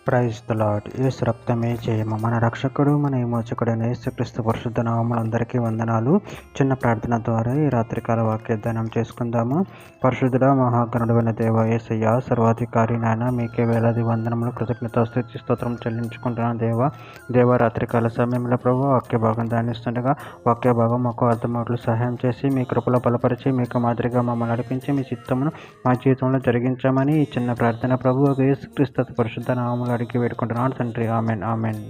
Praise the lord. యేసు రక్తమే జయము. మన రక్షకుడు మన విమోచకుడైన యేసుక్రీస్తు పరిశుద్ధ నామములో అందరికీ వందనాలు. చిన్న ప్రార్థన ద్వారా ఈ రాత్రికాల వాక్యధ్యానం చేసుకుందాము. పరిశుద్ధుడ మహాగణుడైన దేవ యేసయ్య, సర్వాధికారి నాయన, మీకే వేలాది వందనములు, కృతజ్ఞతాస్తుతి స్తోత్రం చెల్లించుకుంటున్నాను. దేవ రాత్రికాల సమయంలో ప్రభు వాక్య భాగం ధ్యానిస్తుండగా వాక్య భాగం మాకు అర్థమవుట్లు సహాయం చేసి మీ కృపలో బలపరిచి మీకు మాదిరిగా మమ్మల్ని నడిపించి మీ చిత్తమును మా జీవితంలో జరిగించామని ఈ చిన్న ప్రార్థన ప్రభు యేసుక్రీస్తు పరిశుద్ధ నామములో అడిగి వేడుకుంటున్నాను తండ్రి. Amen amen.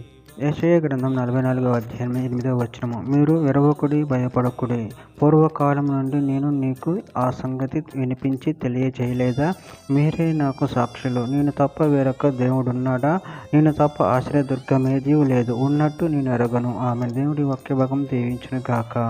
యెషయా గ్రంథం 44వ అధ్యాయం 8వ వచనము. మీరు వెరవకుడి, భయపడకుడి. పూర్వకాలం నుండి నేను నీకు ఆ సంగతి వినిపించి తెలియజేయలేదా? మీరే నాకు సాక్షులు. నేను తప్ప వేరొక దేవుడున్నాడా? నేను తప్ప ఆశ్రయదుర్గమేదీ లేదు. ఉన్నట్టు నేను ఎరగను. ఆమెన్. దేవుడి వాక్య భాగం దీవించును గాక.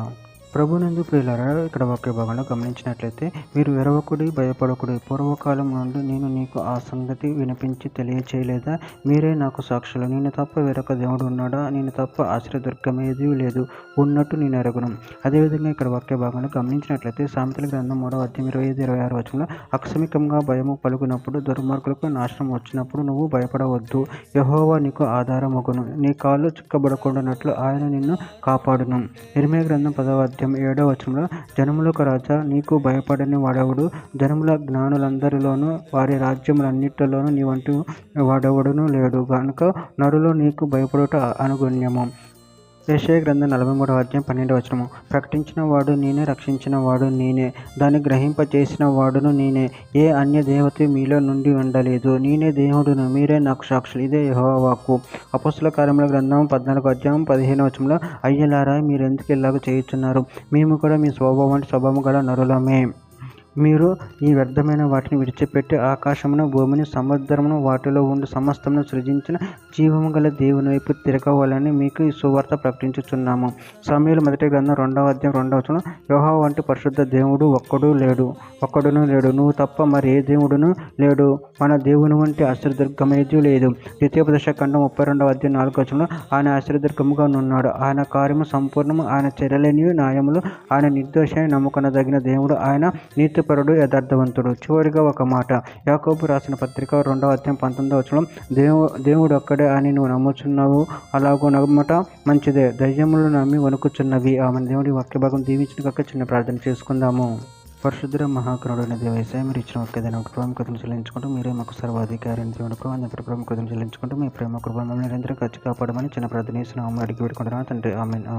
ప్రభునందు ప్రియులారా, ఇక్కడ వాక్య భాగంలో గమనించినట్లయితే, మీరు వెరవకుడి, భయపడకుడి. పూర్వకాలం నుండి నేను నీకు ఆ సంగతి వినిపించి తెలియచేయలేదా? మీరే నాకు సాక్షులు. నేను తప్ప వేరొక దేవుడు ఉన్నాడా? నేను తప్ప ఆశ్రయదుర్గమేదీ లేదు. ఉన్నట్టు నేను ఎరగను. అదేవిధంగా ఇక్కడ వాక్య భాగంలో గమనించినట్లయితే, సామెతల గ్రంథం 3వ అధ్యాయం 25-26 వచనంలో, అకస్మికంగా భయము పలుకునప్పుడు, దుర్మార్గులకు నాశనం వచ్చినప్పుడు నువ్వు భయపడవద్దు. యెహోవా నీకు ఆధారమగును. నీ కాళ్ళు చిక్కబడకుండానట్లు ఆయన నిన్ను కాపాడును. ఇర్మీయా గ్రంథం 10వ అధ్యాయం 7వ వచనంలో, జనములకు రాజా, నీకు భయపడని వాడెవడు? జనముల జ్ఞానులందరిలోనూ వారి రాజ్యములన్నిటిలోనూ నీ వంటి వాడెవడునూ లేడు గనుక నరులు నీకు భయపడుట అనుగుణ్యము. యెషయా గ్రంథం 43వ అధ్యాయం 12వ వచనము. ప్రకటించిన వాడు నేనే, రక్షించిన వాడు నేనే, దాన్ని గ్రహింపచేసిన వాడును నేనే. ఏ అన్య దేవత మీలో నుండి ఉండలేదు. నేనే దేవుడును, మీరే నాకు సాక్షులు. ఇదే యెహోవా వాక్కు. అపొస్తలుల కార్యముల గ్రంథం 14వ అధ్యాయం 15వ వచనంలో, అయ్యలారా, మీరెందుకు ఇలాగ చేయుచున్నారు? మేము కూడా మీ స్వభావం గల నరులమే. మీరు ఈ వ్యర్థమైన వాటిని విడిచిపెట్టి ఆకాశమును, భూమిని, సముద్రమును, వాటిలో ఉండి సమస్తమును సృజించిన జీవము గల దేవుని వైపు తిరగవాలని మీకు ఈ సువార్త ప్రకటించుచున్నాము. సమూయేలు మొదటి గ్రంథం 2వ అధ్యాయం 2వ వచనం, యెహోవా వంటి పరిశుద్ధ దేవుడు ఒక్కడును లేడు. నువ్వు తప్ప మరి ఏ దేవుడును లేడు. మన దేవుని వంటి ఆశ్రయదుర్గమేదీ లేదు. ద్వితీయోపదేశకాండం 32వ అధ్యాయం 4వ వచనంలో, ఆయన ఆశ్రయదుర్గముగా నున్నాడు. ఆయన కార్యము సంపూర్ణము, ఆయన చర్యలేని న్యాయములు. ఆయన నిర్దోషి, నమ్ముకొనదగిన దేవుడు. ఆయన నీతిపరుడు, యథార్థవంతుడు. చివరిగా ఒక మాట, యాకోబు రాసిన పత్రిక 2వ అధ్యాయం 19వ వచనం, దేవుడు ఒక్కడే అని నువ్వు నమ్ముచున్నావు. అలాగూ నమ్మట మంచిదే. దయ్యములు నమ్మి వణుకుచున్నవి. ఆమె. దేవుడి వాక్య భాగం దీవించిన కాక చిన్న ప్రార్థన చేసుకుందాము. పరిశుద్ధ మహాకరుడైన దేవ యేసయ్య, మీరు ఇచ్చిన వాక్యదాన్ని ప్రాముఖ్యతను చెల్లించుకుంటూ, మీరే మాకు సర్వాధికారి దేవుడు ప్రభు ప్రాముఖ్యతను చెల్లించుకుంటూ, మీ ప్రేమ కృప మమ్మల్ని నిరంతరం కాచి కాపాడమని చిన్న ప్రార్థన చేసిన అడిగి పెట్టుకుంటున్నాను తండ్రి. ఆమెన్.